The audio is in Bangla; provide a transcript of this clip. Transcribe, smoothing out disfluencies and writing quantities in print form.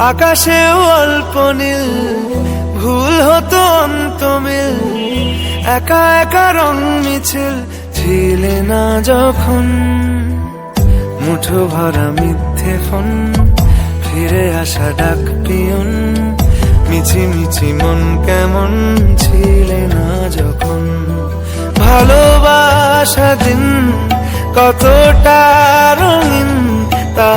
আকাশেও অল্প নীল, ভুল হতো অন্তমিল, একা একা রং মিছিল ছিলে না যখন। মুঠো ভরা মিথ্যে ফোন, ফিরে আসা ডাক পিয়ন, মিছি মিছি মন কেমন ছিলে না যখন। ভালোবাসা দিন কতটা রঙিন তা